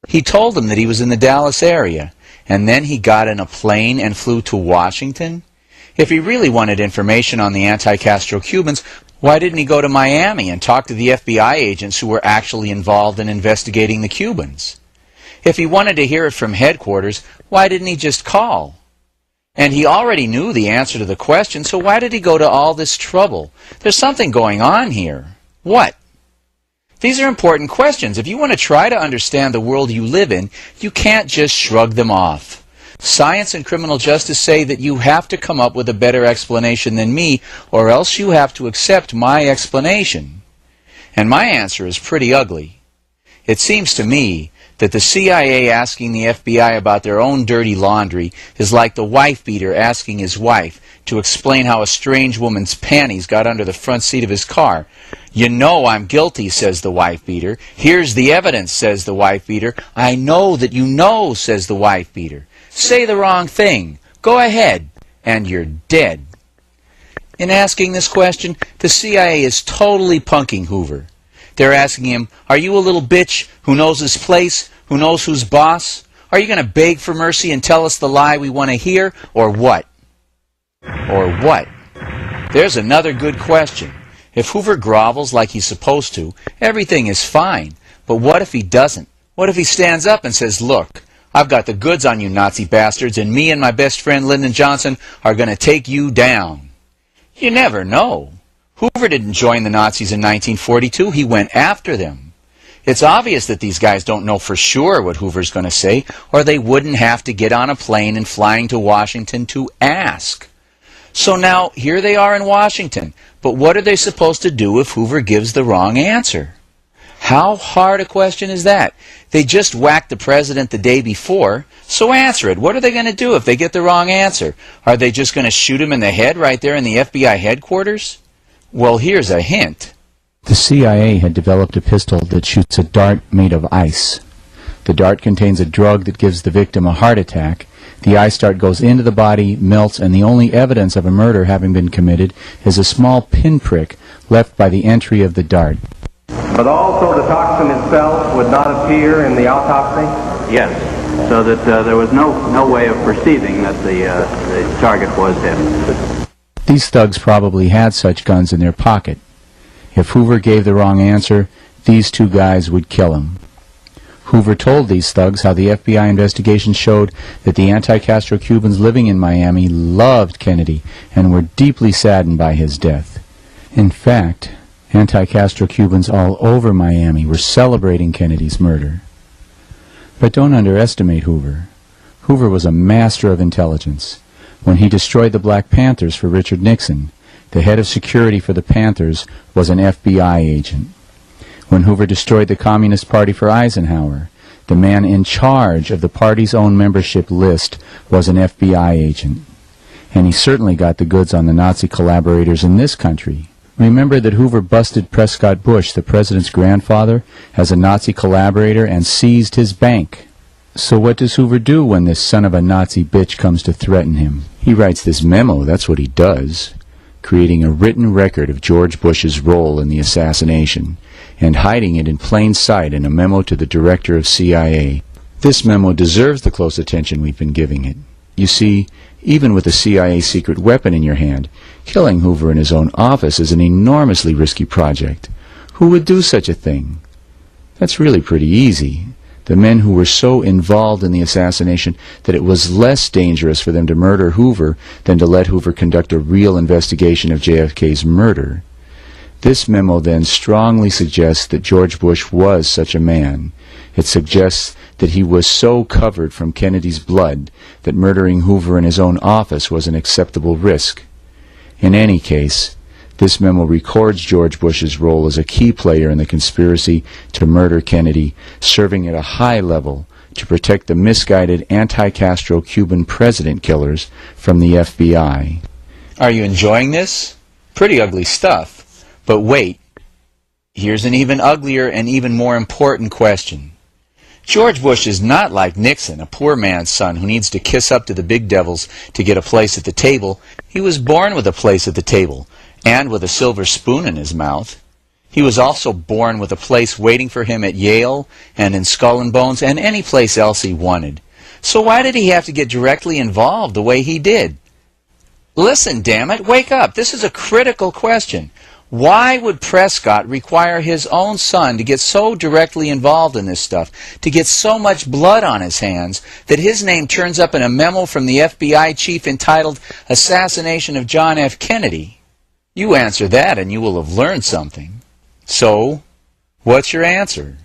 He told them that he was in the Dallas area, and then he got in a plane and flew to Washington? If he really wanted information on the anti-Castro Cubans, why didn't he go to Miami and talk to the FBI agents who were actually involved in investigating the Cubans? If he wanted to hear it from headquarters, why didn't he just call? And he already knew the answer to the question, so why did he go to all this trouble? There's something going on here. What? These are important questions. If you want to try to understand the world you live in, you can't just shrug them off. Science and criminal justice say that you have to come up with a better explanation than me, or else you have to accept my explanation. And my answer is pretty ugly. It seems to me that the CIA asking the FBI about their own dirty laundry is like the wife-beater asking his wife to explain how a strange woman's panties got under the front seat of his car. "You know I'm guilty," says the wife-beater. "Here's the evidence," says the wife-beater. "I know that you know," says the wife-beater. "Say the wrong thing. Go ahead." And you're dead. In asking this question, the CIA is totally punking Hoover. They're asking him, "Are you a little bitch who knows his place, who knows who's boss? Are you going to beg for mercy and tell us the lie we want to hear, or what?" Or what? There's another good question. If Hoover grovels like he's supposed to, everything is fine. But what if he doesn't? What if he stands up and says, "Look, I've got the goods on you Nazi bastards, and me and my best friend Lyndon Johnson are going to take you down"? You never know. Hoover didn't join the Nazis in 1942. He went after them. It's obvious that these guys don't know for sure what Hoover's going to say, or they wouldn't have to get on a plane and flying to Washington to ask. So now, here they are in Washington, but what are they supposed to do if Hoover gives the wrong answer? How hard a question is that? They just whacked the president the day before, so answer it. What are they going to do if they get the wrong answer? Are they just going to shoot him in the head right there in the FBI headquarters? Well, here's a hint. The CIA had developed a pistol that shoots a dart made of ice. The dart contains a drug that gives the victim a heart attack. The ice dart goes into the body, melts, and the only evidence of a murder having been committed is a small pinprick left by the entry of the dart. But also the toxin itself would not appear in the autopsy? Yes, so that there was no way of perceiving that the target was him. These thugs probably had such guns in their pocket. If Hoover gave the wrong answer, these two guys would kill him. Hoover told these thugs how the FBI investigation showed that the anti-Castro Cubans living in Miami loved Kennedy and were deeply saddened by his death. In fact, anti-Castro Cubans all over Miami were celebrating Kennedy's murder. But don't underestimate Hoover. Hoover was a master of intelligence. When he destroyed the Black Panthers for Richard Nixon, the head of security for the Panthers was an FBI agent. When Hoover destroyed the Communist Party for Eisenhower, the man in charge of the party's own membership list was an FBI agent. And he certainly got the goods on the Nazi collaborators in this country. Remember that Hoover busted Prescott Bush, the president's grandfather, as a Nazi collaborator and seized his bank. So what does Hoover do when this son of a Nazi bitch comes to threaten him? He writes this memo, that's what he does, creating a written record of George Bush's role in the assassination, and hiding it in plain sight in a memo to the director of CIA. This memo deserves the close attention we've been giving it. You see, even with a CIA secret weapon in your hand, killing Hoover in his own office is an enormously risky project. Who would do such a thing? That's really pretty easy. The men who were so involved in the assassination that it was less dangerous for them to murder Hoover than to let Hoover conduct a real investigation of JFK's murder. This memo then strongly suggests that George Bush was such a man. It suggests that he was so covered from Kennedy's blood that murdering Hoover in his own office was an acceptable risk. In any case, this memo records George Bush's role as a key player in the conspiracy to murder Kennedy, serving at a high level to protect the misguided anti-Castro Cuban president killers from the FBI. Are you enjoying this? Pretty ugly stuff. But wait, here's an even uglier and even more important question. George Bush is not like Nixon, a poor man's son who needs to kiss up to the big devils to get a place at the table. He was born with a place at the table, and with a silver spoon in his mouth. He was also born with a place waiting for him at Yale and in Skull and Bones and any place else he wanted. So why did he have to get directly involved the way he did? Listen, damn it, wake up. This is a critical question. Why would Prescott require his own son to get so directly involved in this stuff, to get so much blood on his hands, that his name turns up in a memo from the FBI chief entitled Assassination of John F. Kennedy? You answer that and you will have learned something. So, what's your answer?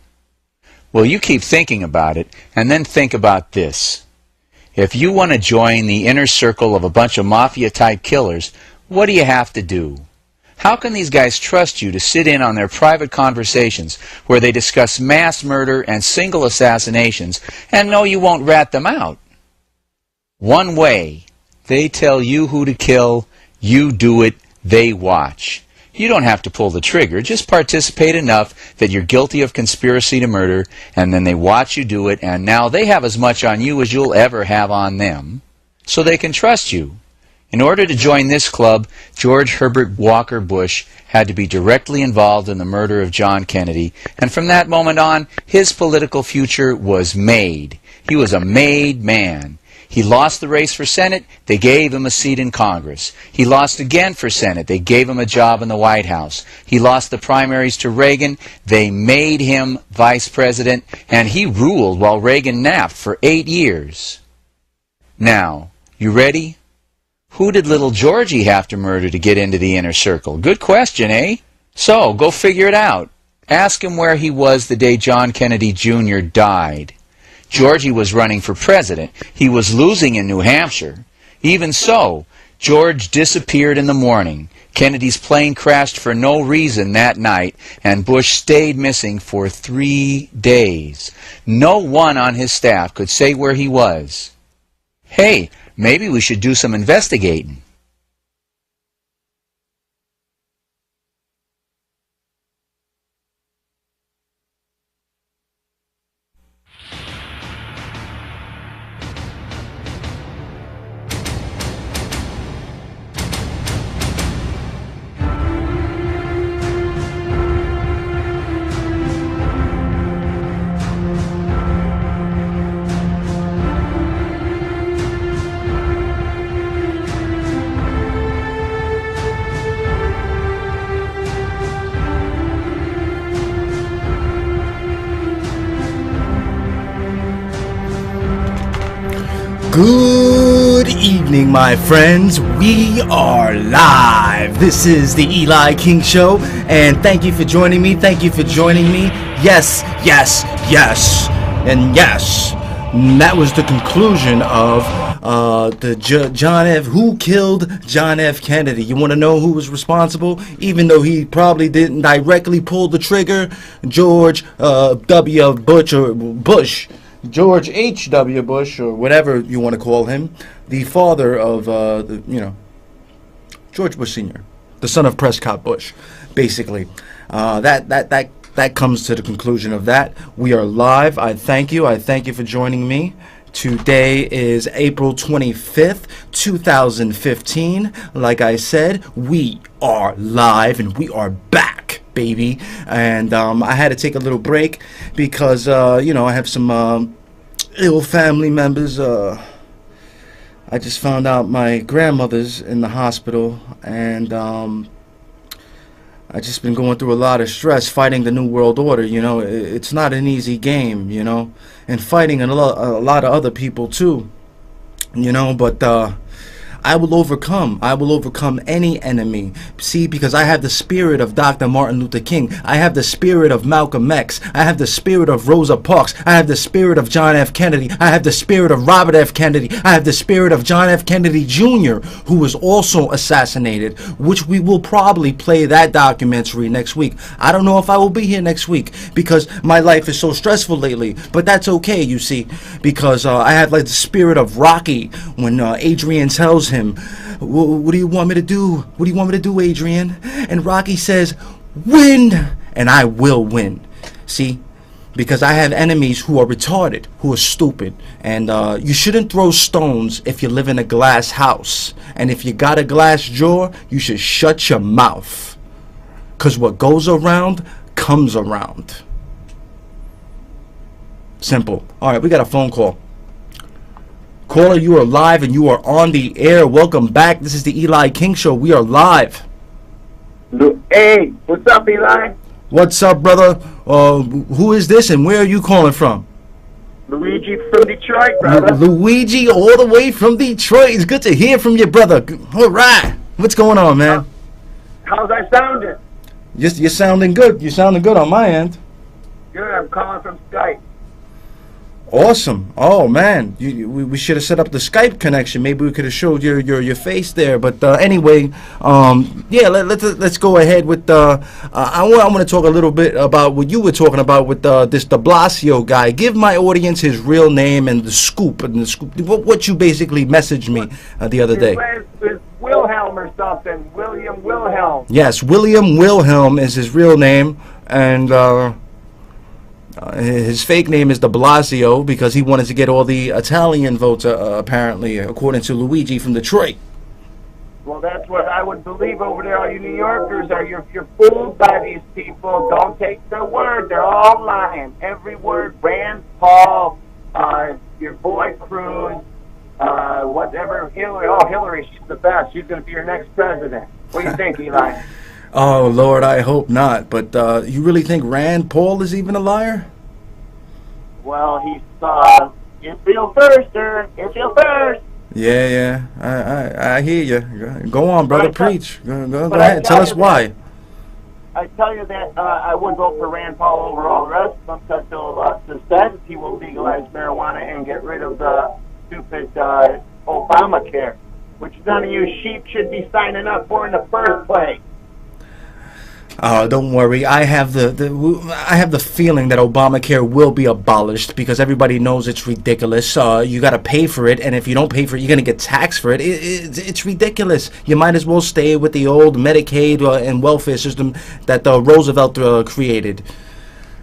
Well, you keep thinking about it, and then think about this. If you want to join the inner circle of a bunch of mafia-type killers, what do you have to do? How can these guys trust you to sit in on their private conversations where they discuss mass murder and single assassinations and know you won't rat them out? One way. They tell you who to kill, you do it, they watch. You don't have to pull the trigger, just participate enough that you're guilty of conspiracy to murder, and then they watch you do it, and now they have as much on you as you'll ever have on them, so they can trust you. In order to join this club, George Herbert Walker Bush had to be directly involved in the murder of John Kennedy, and from that moment on, his political future was made. He was a made man. He lost the race for Senate, they gave him a seat in Congress. He lost again for Senate, they gave him a job in the White House. He lost the primaries to Reagan, they made him vice president, and he ruled while Reagan napped for 8 years. Now, you ready? Who did little Georgie have to murder to get into the inner circle? Good question, eh? So, go figure it out. Ask him where he was the day John Kennedy Jr. died. Georgie was running for president. He was losing in New Hampshire. Even so, George disappeared in the morning. Kennedy's plane crashed for no reason that night, and Bush stayed missing for 3 days. No one on his staff could say where he was. Hey, maybe we should do some investigating. Good evening, my friends. We are live. This is the Eli King Show, and thank you for joining me. Thank you for joining me. Yes, yes, yes, and yes. And that was the conclusion of who killed John F. Kennedy. You want to know who was responsible? Even though he probably didn't directly pull the trigger, George W. Bush or Bush. George H.W. Bush, or whatever you want to call him, the father of, George Bush Sr., the son of Prescott Bush, basically. That comes to the conclusion of that. We are live. I thank you. I thank you for joining me. Today is April 25th, 2015. Like I said, we are live and we are back, baby. And I had to take a little break because, I have some ill family members. I just found out my grandmother's in the hospital, and I just been going through a lot of stress fighting the New World Order. It's not an easy game, and fighting a lot of other people too, but I will overcome. I will overcome any enemy. See, because I have the spirit of Dr. Martin Luther King. I have the spirit of Malcolm X. I have the spirit of Rosa Parks. I have the spirit of John F. Kennedy. I have the spirit of Robert F. Kennedy. I have the spirit of John F. Kennedy Jr., who was also assassinated, which we will probably play that documentary next week. I don't know if I will be here next week because my life is so stressful lately, but that's okay, you see, because I have like the spirit of Rocky when Adrian tells him, what do you want me to do? What do you want me to do, Adrian? And Rocky says, win, and I will win. See, because I have enemies who are retarded, who are stupid, and you shouldn't throw stones if you live in a glass house, and if you got a glass jaw, you should shut your mouth. Because what goes around comes around. Simple. All right, we got a phone call. Caller, you are live and you are on the air. Welcome back. This is the Eli King Show. We are live. Hey, what's up, Eli? What's up, brother? Who is this and where are you calling from? Luigi from Detroit, brother. Luigi, all the way from Detroit. It's good to hear from you, brother. All right. What's going on, man? How's I sounding? You're sounding good. You're sounding good on my end. Good, I'm calling from Skype. Awesome. Oh man, we should have set up the Skype connection. Maybe we could have showed your face there. But anyway, yeah, let's go ahead with. I want to talk a little bit about what you were talking about with this De Blasio guy. Give my audience his real name and the scoop what you basically messaged me the other day. It's Wilhelm or something. William Wilhelm. Yes, William Wilhelm is his real name, and. His fake name is De Blasio because he wanted to get all the Italian votes, apparently, according to Luigi from Detroit. Well, that's what I would believe over there. All you New Yorkers you're fooled by these people. Don't take their word. They're all lying. Every word. Rand Paul, your boy Cruz, whatever. Hillary. Oh, Hillary, she's the best. She's going to be your next president. What do you think, Eli? Oh, Lord, I hope not. But you really think Rand Paul is even a liar? Well, he's Israel first, sir. Israel first. Yeah. I hear you. Go on, brother. Preach. Go ahead. Tell us why. I tell you that I would vote for Rand Paul over all the rest of them because he'll suspend. He will legalize marijuana and get rid of the stupid Obamacare, which none of you sheep should be signing up for in the first place. Don't worry. I have the feeling that Obamacare will be abolished because everybody knows it's ridiculous. You got to pay for it, and if you don't pay for it, you're gonna get taxed for it. It's ridiculous. You might as well stay with the old Medicaid and welfare system that Roosevelt created.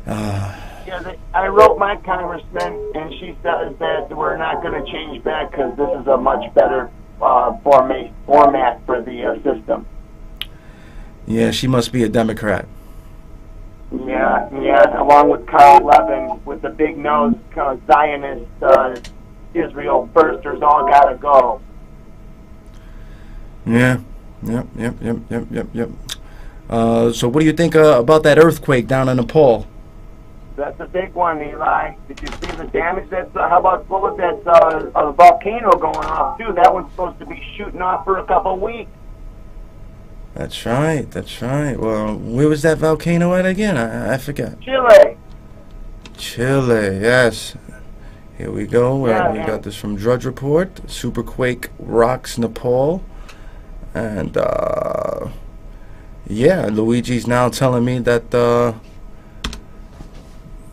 Yeah, I wrote my congressman, and she says that we're not going to change back because this is a much better format for the system. Yeah, she must be a Democrat. Yeah, along with Carl Levin with the big nose, Zionist, Israel firsters all gotta go. Yeah, yep. So what do you think about that earthquake down in Nepal? That's a big one, Eli. Did you see the damage? How about what was that a volcano going off too? That one's supposed to be shooting off for a couple of weeks. That's right. Well, where was that volcano at again? I forgot. Chile, yes. Here we go. Yeah, we got this from Drudge Report. Superquake rocks Nepal. And, yeah, Luigi's now telling me that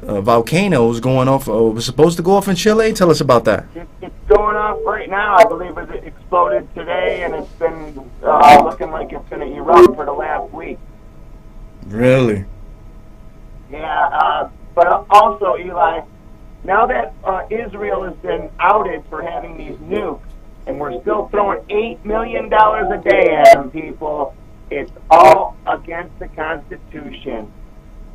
volcano is going off. Was supposed to go off in Chile? Tell us about that. It's going off right now. I believe it exploded today, and it's been looking like it's going to erupt for the last week. Really? Yeah, but also, Eli, now that Israel has been outed for having these nukes, and we're still throwing $8 million a day at them, people, it's all against the Constitution.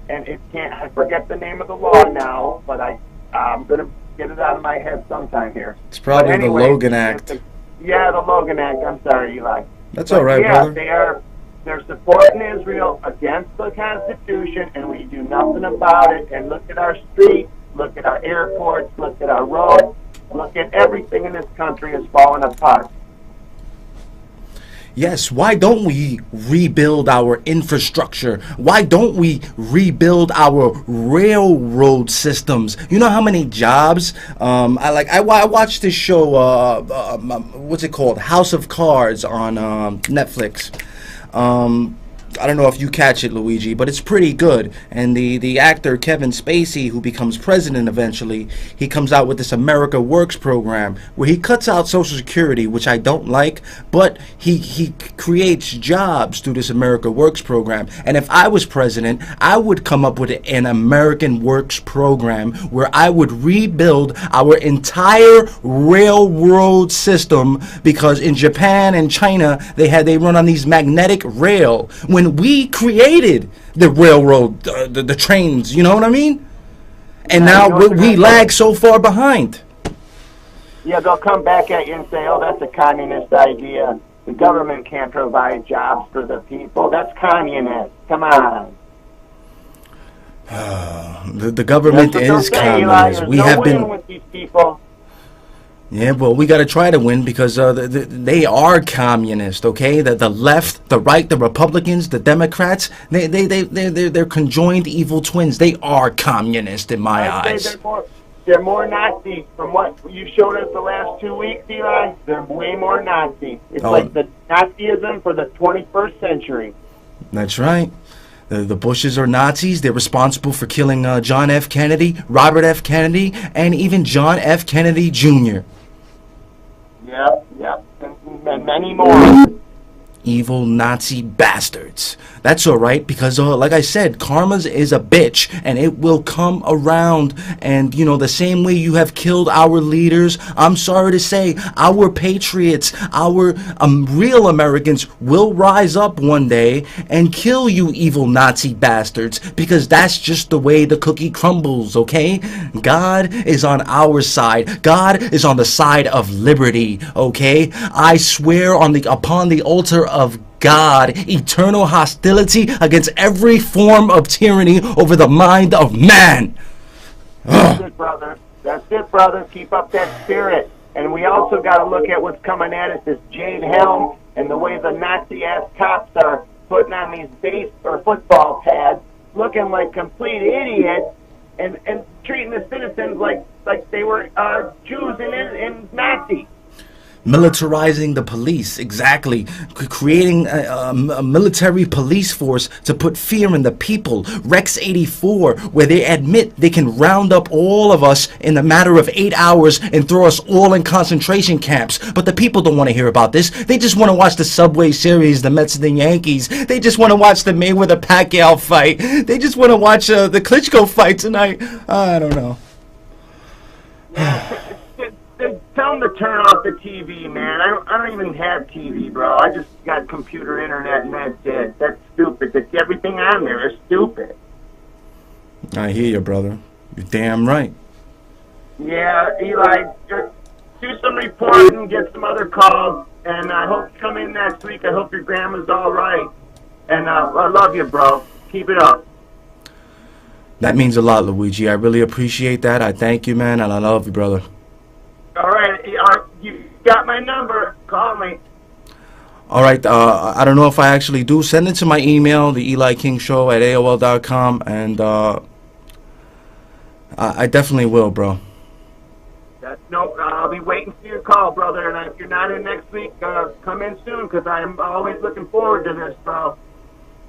And it can't, I forget the name of the law now, but I'm going to get it out of my head sometime here. It's probably the Logan Act. The Logan Act. I'm sorry, Eli. That's all right, brother. They're supporting Israel against the Constitution, and we do nothing about it. And look at our streets, look at our airports, look at our roads, look at everything in this country is falling apart. Yes, why don't we rebuild our infrastructure? Why don't we rebuild our railroad systems? You know how many jobs? I watched this show. What's it called? House of Cards on Netflix. I don't know if you catch it, Luigi, but it's pretty good. And the actor Kevin Spacey, who becomes president eventually, he comes out with this America Works program where he cuts out Social Security, which I don't like, but he creates jobs through this America Works program. And if I was president, I would come up with an American Works program where I would rebuild our entire railroad system, because in Japan and China they run on these magnetic rail. When when we created the railroad, the trains. You know what I mean? And now we lag so far behind. Yeah, they'll come back at you and say, "Oh, that's a communist idea. The government can't provide jobs for the people. That's communist. Come on." The government is communist. We have been with these people. Yeah, well, we got to try to win because they are communist. Okay, the left, the right, the Republicans, the Democrats, they're conjoined evil twins. They are communist in my eyes. They're more Nazi from what you showed us the last 2 weeks, Eli. They're way more Nazi. It's like the Nazism for the 21st century. That's right. The Bushes are Nazis. They're responsible for killing John F. Kennedy, Robert F. Kennedy, and even John F. Kennedy Jr. Yep, and many more. Evil Nazi bastards. That's alright, because like I said, karma is a bitch, and it will come around. And you know, the same way you have killed our leaders, I'm sorry to say, our patriots, our real Americans will rise up one day and kill you evil Nazi bastards, because that's just the way the cookie crumbles. Okay, God is on our side. God is on the side of liberty. Okay, I swear upon the altar of God, eternal hostility against every form of tyranny over the mind of man. That's it, brother. That's it, brother. Keep up that spirit. And we also got to look at what's coming at us, this Jade Helm, and the way the Nazi-ass cops are putting on these base or football pads, looking like complete idiots, and treating the citizens like they were Jews and Nazis. Militarizing the police, exactly. Creating a military police force to put fear in the people. Rex 84, where they admit they can round up all of us in a matter of 8 hours and throw us all in concentration camps. But the people don't want to hear about this. They just want to watch the Subway Series, the Mets and the Yankees. They just want to watch the Mayweather-Pacquiao fight. They just want to watch the Klitschko fight tonight. I don't know. Tell them to turn off the TV, man. I don't even have TV, bro. I just got computer internet, and that's it. That's stupid. Everything on there is stupid. I hear you, brother. You're damn right. Yeah, Eli, just do some reporting, get some other calls, and I hope you come in next week. I hope your grandma's all right. And I love you, bro. Keep it up. That means a lot, Luigi. I really appreciate that. I thank you, man, and I love you, brother. All right, you got my number. Call me. All right, I don't know if I actually do. Send it to my email, the Eli King Show at AOL.com, and I definitely will, bro. I'll be waiting for your call, brother. And if you're not in next week, come in soon, because I'm always looking forward to this, bro.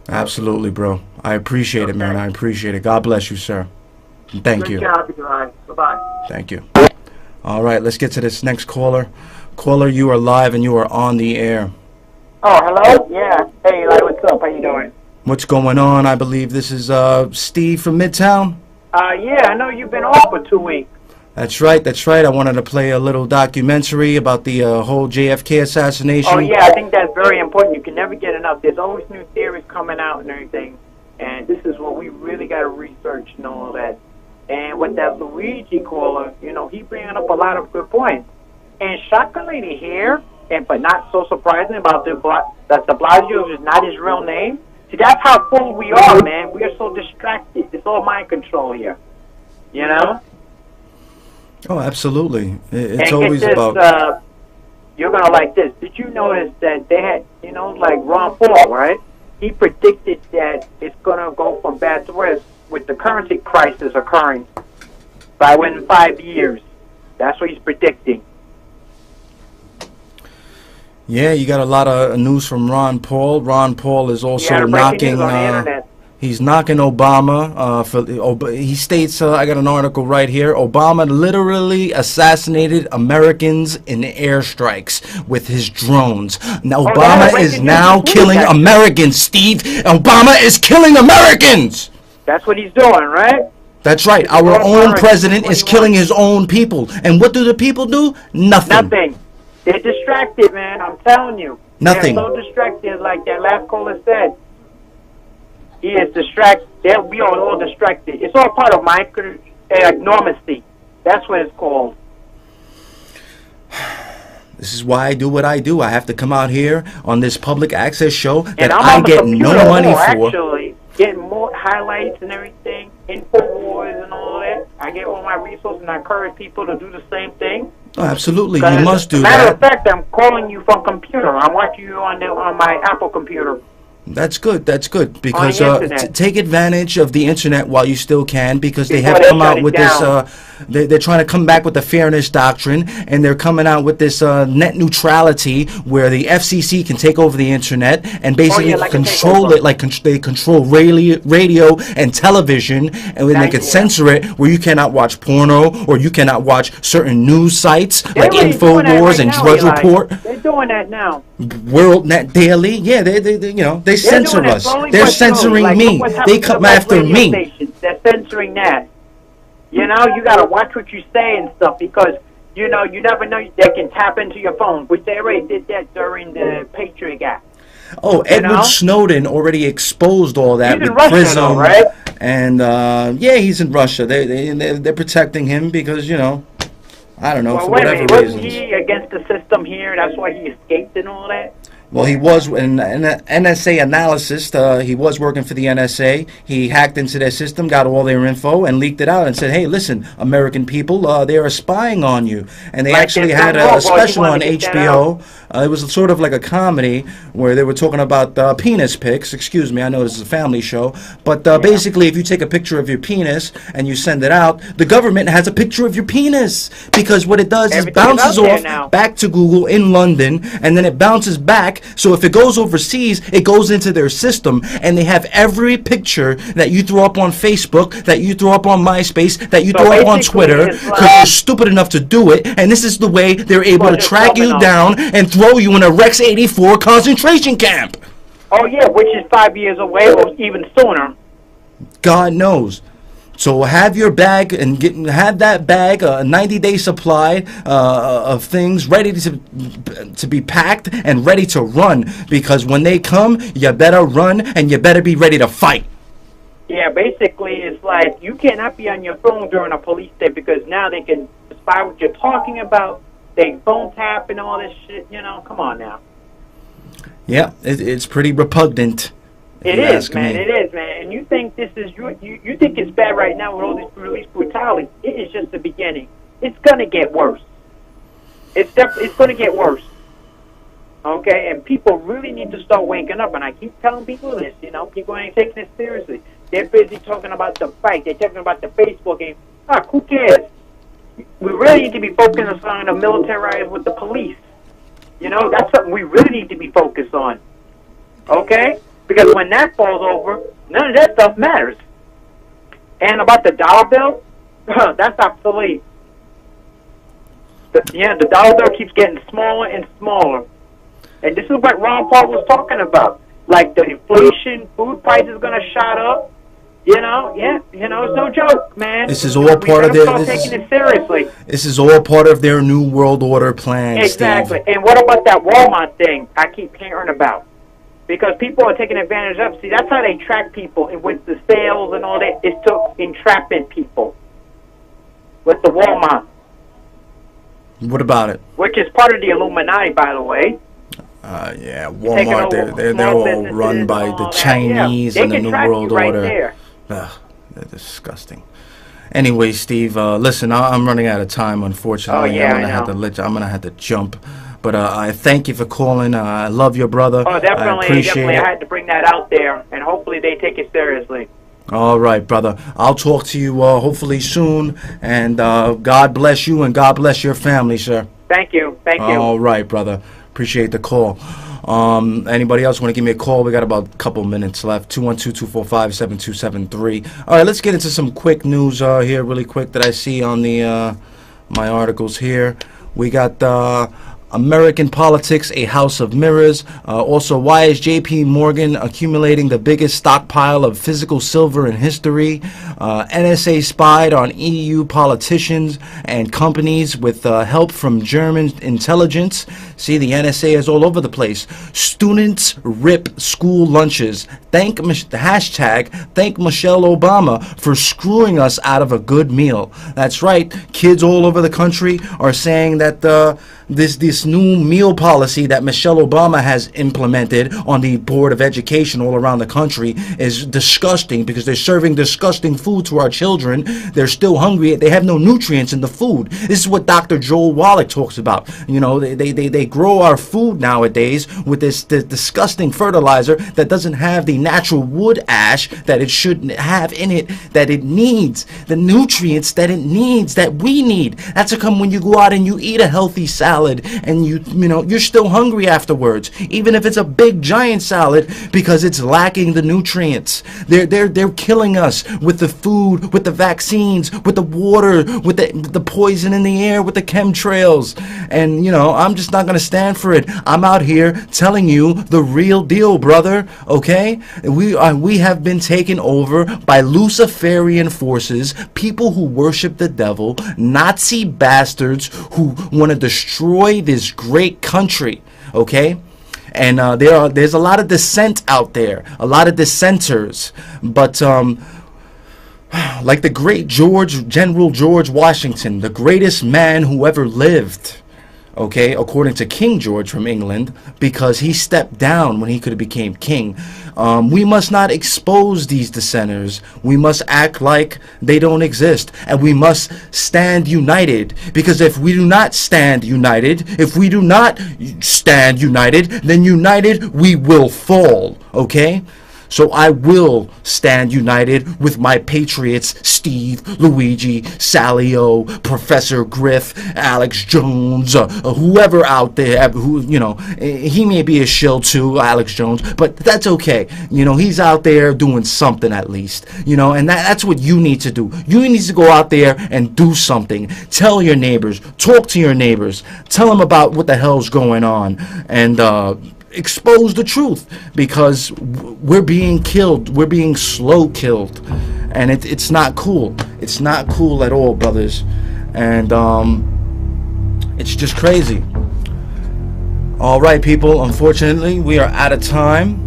Absolutely, bro. I appreciate it, man. I appreciate it. God bless you, sir. And thank you. Good job, Eli. Bye-bye. Thank you. All right, let's get to this next caller. Caller, you are live and you are on the air. Oh, hello? Yeah. Hey, Eli, what's up? How you doing? What's going on? I believe this is Steve from Midtown. Yeah, I know you've been off for 2 weeks. That's right, that's right. I wanted to play a little documentary about the whole JFK assassination. Oh, yeah, I think that's very important. You can never get enough. There's always new theories coming out and everything. And this is what we really got to research and all that. And with that Luigi caller, you know, he bringing up a lot of good points. And shockingly here, but not so surprising about that de Blasio is not his real name. See, that's how full we are, man. We are so distracted. It's all mind control here. You know? Oh, absolutely. It's and always this, about... you're going to like this. Did you notice that they had, you know, like Ron Paul, right? He predicted that it's going to go from bad to worse with the currency crisis occurring by within 5 years. That's what he's predicting. Yeah, you got a lot of news from Ron Paul. Ron Paul is also knocking... He's knocking Obama. He states, I got an article right here, Obama literally assassinated Americans in airstrikes with his drones. Now, Obama is now killing Americans, Steve. Obama is killing Americans! That's what he's doing, right? That's right. Our own president is killing his own people. And what do the people do? Nothing. Nothing. They're distracted, man. I'm telling you. Nothing. They're so distracted, like that last caller said. He is distracted. We are all distracted. It's all part of normancy. That's what it's called. This is why I do what I do. I have to come out here on this public access show that And I'm I on the get computer no money more, for. Actually, getting more highlights and everything, InfoWars and all that. I get all my resources, and I encourage people to do the same thing. Oh, absolutely, you must do matter that. of fact, I'm calling you from computer. I'm watching you on my Apple computer. That's good. That's good because internet. take advantage of the internet while you still can, because they Before have they come shut out it with down. this. They're trying to come back with the fairness doctrine, and they're coming out with this net neutrality, where the FCC can take over the internet and basically like a control takeover. it, like they control radio and television, and then they can censor it, where you cannot watch porno or you cannot watch certain news sites like They're already doing that InfoWars right and now, Drudge Eli. Report, They're doing that now. World Net Daily. Yeah, they they censor doing it us. slowly They're but slowly. censoring Like, me. look what's They happening come to those after radio me. stations. They're censoring that. You know, you got to watch what you say and stuff, because, you know, you never know. They can tap into your phone, which they already did that during the Patriot Act. Oh, Edward know? Snowden already exposed all that He's in with Russia, Prism, though, right? and yeah, he's in Russia. They're protecting him because, you know, I don't know, Well, for wait a whatever minute. Wasn't reasons. he against the system here? That's why he escaped and all that? Well, he was an NSA analyst. He was working for the NSA. He hacked into their system, got all their info, and leaked it out and said, hey, listen, American people, they are spying on you. And they Like actually there's had no law, a boy, you special wanna on get that HBO. It was sort of like a comedy where they were talking about penis pics. Excuse me, I know this is a family show. But basically, if you take a picture of your penis and you send it out, the government has a picture of your penis. Because what it does is Everything is bounces out there off now. back to Google in London, and then it bounces back. So if it goes overseas, it goes into their system, and they have every picture that you throw up on Facebook, that you throw up on MySpace, that you So throw up on basically, Twitter, it's because like- you're stupid enough to do it. And this is the way they're able Well, to just track you dominoes. down and throw you in a Rex 84 concentration camp. Oh, yeah, which is 5 years away or even sooner. God knows. So have your bag and have that bag, a 90-day supply of things ready to be packed and ready to run. Because when they come, you better run and you better be ready to fight. Yeah, basically, it's like you cannot be on your phone during a police day, because now they can spy what you're talking about. They phone tap and all this shit, you know. Come on now. Yeah, it's pretty repugnant. It is, man. It is, man. And you think this is you think it's bad right now with all this police brutality? It is just the beginning. It's gonna get worse. It's gonna get worse. Okay, and people really need to start waking up. And I keep telling people this. You know, people ain't taking it seriously. They're busy talking about the fight. They're talking about the Facebook game. Who cares? We really need to be focused on the military with the police. You know, that's something we really need to be focused on. Okay? Because when that falls over, none of that stuff matters. And about the dollar bill, that's obsolete. The dollar bill keeps getting smaller and smaller. And this is what Ron Paul was talking about. Like the inflation, food prices going to shot up. You know, it's no joke, man. This is all part of their. their. Taking it seriously. This is all part of their new world order plan. Exactly. Steve. And what about that Walmart thing I keep hearing about? Because people are taking advantage of. See, that's how they track people, and with the sales and all that, it's to entrapment people. With the Walmart. What about it? Which is part of the Illuminati, by the way. Yeah, Walmart. They're all run by the Chinese and the New World Order. There. They're disgusting. Anyway, Steve, listen, I'm running out of time, unfortunately. Oh, yeah, I'm gonna have to jump. But I thank you for calling. I love your brother. Oh, definitely, I appreciate it. I had to bring that out there, and hopefully they take it seriously. All right, brother. I'll talk to you hopefully soon. And God bless you and God bless your family, sir. Thank you. Thank you. All right, brother. Appreciate the call. Anybody else want to give me a call? We got about a couple minutes left. 212-245-7273. All right, let's get into some quick news here really quick that I see on the my articles here. We got American Politics, A House of Mirrors. Also, why is J.P. Morgan accumulating the biggest stockpile of physical silver in history? NSA spied on EU politicians and companies with help from German intelligence. See, the NSA is all over the place. Students rip school lunches. Thank Michelle Obama for screwing us out of a good meal. That's right. Kids all over the country are saying that this new meal policy that Michelle Obama has implemented on the Board of Education all around the country is disgusting, because they're serving disgusting food to our children. They're still hungry. They have no nutrients in the food. This is what Dr. Joel Wallach talks about. You know, they grow our food nowadays with this disgusting fertilizer that doesn't have the natural wood ash that it should have in it, that it needs, the nutrients that it needs, that we need. That's how come when you go out and you eat a healthy salad and you know you're still hungry afterwards, even if it's a big giant salad, because it's lacking the nutrients. They're killing us with the food, with the vaccines, with the water, with the poison in the air, with the chemtrails. And you know, I'm just not gonna stand for it. I'm out here telling you the real deal, brother. Okay, we have been taken over by Luciferian forces, people who worship the devil, Nazi bastards who want to destroy this great country. Okay, and there's a lot of dissent out there, a lot of dissenters, but like the great General George Washington, the greatest man who ever lived, okay, according to King George from England, because he stepped down when he could have became king. We must not expose these dissenters. We must act like they don't exist, and we must stand united, because if we do not stand united, then united we will fall, okay? So I will stand united with my patriots, Steve, Luigi, Salio, Professor Griff, Alex Jones, whoever out there, who, you know, he may be a shill too, Alex Jones, but that's okay. You know, he's out there doing something at least, you know, and that's what you need to do. You need to go out there and do something. Tell your neighbors, talk to your neighbors, tell them about what the hell's going on, and expose the truth, because we're being killed. We're being slow killed, and it's not cool. It's not cool at all, brothers, and it's just crazy. All right, people, unfortunately we are out of time.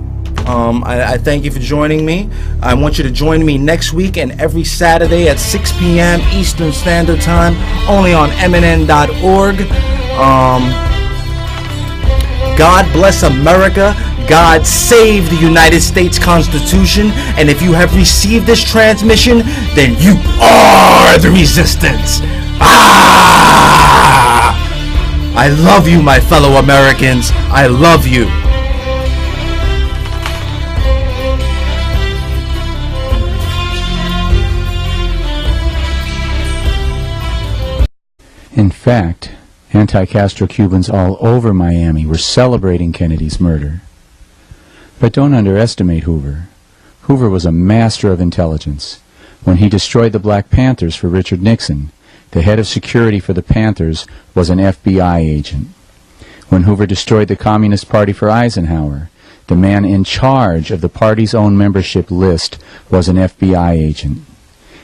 I thank you for joining me. I want you to join me next week and every Saturday at 6 p.m. Eastern Standard Time, only on mnn.org. God bless America. God save the United States Constitution. And if you have received this transmission, then you are the resistance. I love you, my fellow Americans. I love you. In fact, anti-Castro Cubans all over Miami were celebrating Kennedy's murder. But don't underestimate Hoover. Hoover was a master of intelligence. When he destroyed the Black Panthers for Richard Nixon, the head of security for the Panthers was an FBI agent. When Hoover destroyed the Communist Party for Eisenhower, the man in charge of the party's own membership list was an FBI agent.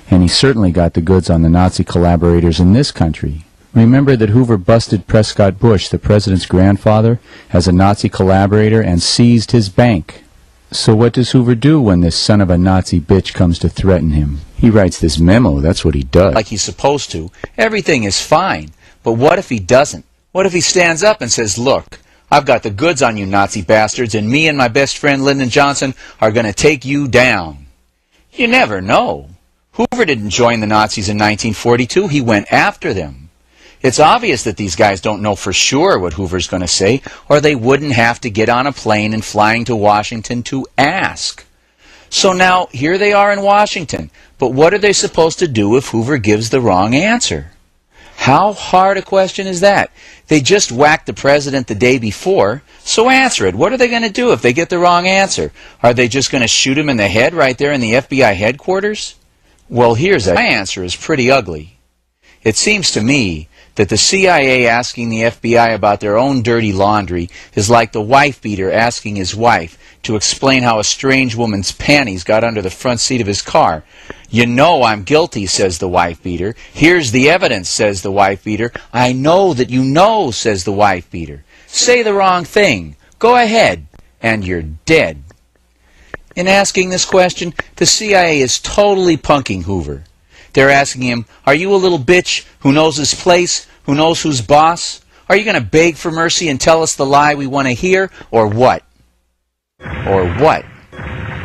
And he certainly got the goods on the Nazi collaborators in this country. Remember that Hoover busted Prescott Bush, the president's grandfather, as a Nazi collaborator and seized his bank. So what does Hoover do when this son of a Nazi bitch comes to threaten him? He writes this memo. That's what he does. Like he's supposed to. Everything is fine. But what if he doesn't? What if he stands up and says, look, I've got the goods on you Nazi bastards, and me and my best friend Lyndon Johnson are going to take you down? You never know. Hoover didn't join the Nazis in 1942. He went after them. It's obvious that these guys don't know for sure what Hoover's going to say, or they wouldn't have to get on a plane and flying to Washington to ask. So now, here they are in Washington, but what are they supposed to do if Hoover gives the wrong answer? How hard a question is that? They just whacked the president the day before, so answer it. What are they going to do if they get the wrong answer? Are they just going to shoot him in the head right there in the FBI headquarters? Well, here's my answer is pretty ugly. It seems to me that the CIA asking the FBI about their own dirty laundry is like the wife-beater asking his wife to explain how a strange woman's panties got under the front seat of his car. "You know I'm guilty," says the wife-beater. "Here's the evidence," says the wife-beater. "I know that you know," says the wife-beater. "Say the wrong thing. Go ahead," and you're dead. In asking this question, the CIA is totally punking Hoover. They're asking him, are you a little bitch who knows his place, who knows who's boss? Are you going to beg for mercy and tell us the lie we want to hear, or what? Or what?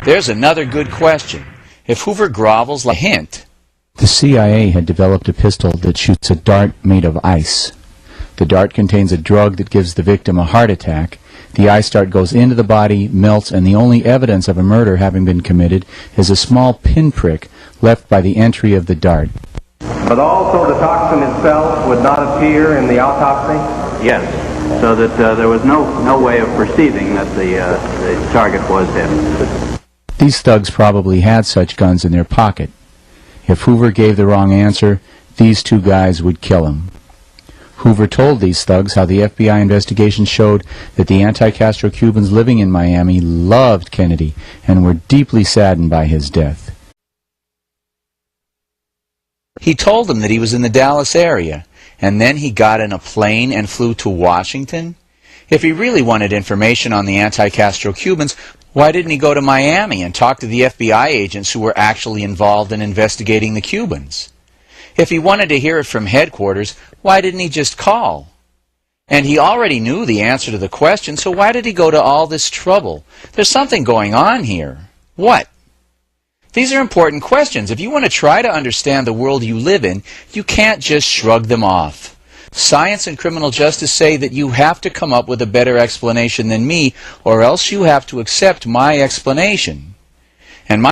There's another good question. If Hoover grovels like a hint. The CIA had developed a pistol that shoots a dart made of ice. The dart contains a drug that gives the victim a heart attack. The ice dart goes into the body, melts, and the only evidence of a murder having been committed is a small pinprick left by the entry of the dart. But also the toxin itself would not appear in the autopsy? Yes, so that there was no way of perceiving that the target was him. These thugs probably had such guns in their pocket. If Hoover gave the wrong answer, these two guys would kill him. Hoover told these thugs how the FBI investigation showed that the anti-Castro Cubans living in Miami loved Kennedy and were deeply saddened by his death. He told them that he was in the Dallas area, and then he got in a plane and flew to Washington? If he really wanted information on the anti-Castro Cubans, why didn't he go to Miami and talk to the FBI agents who were actually involved in investigating the Cubans? If he wanted to hear it from headquarters, why didn't he just call? And he already knew the answer to the question, so why did he go to all this trouble? There's something going on here. What? These are important questions. If you want to try to understand the world you live in, you can't just shrug them off. Science and criminal justice say that you have to come up with a better explanation than me, or else you have to accept my explanation. And my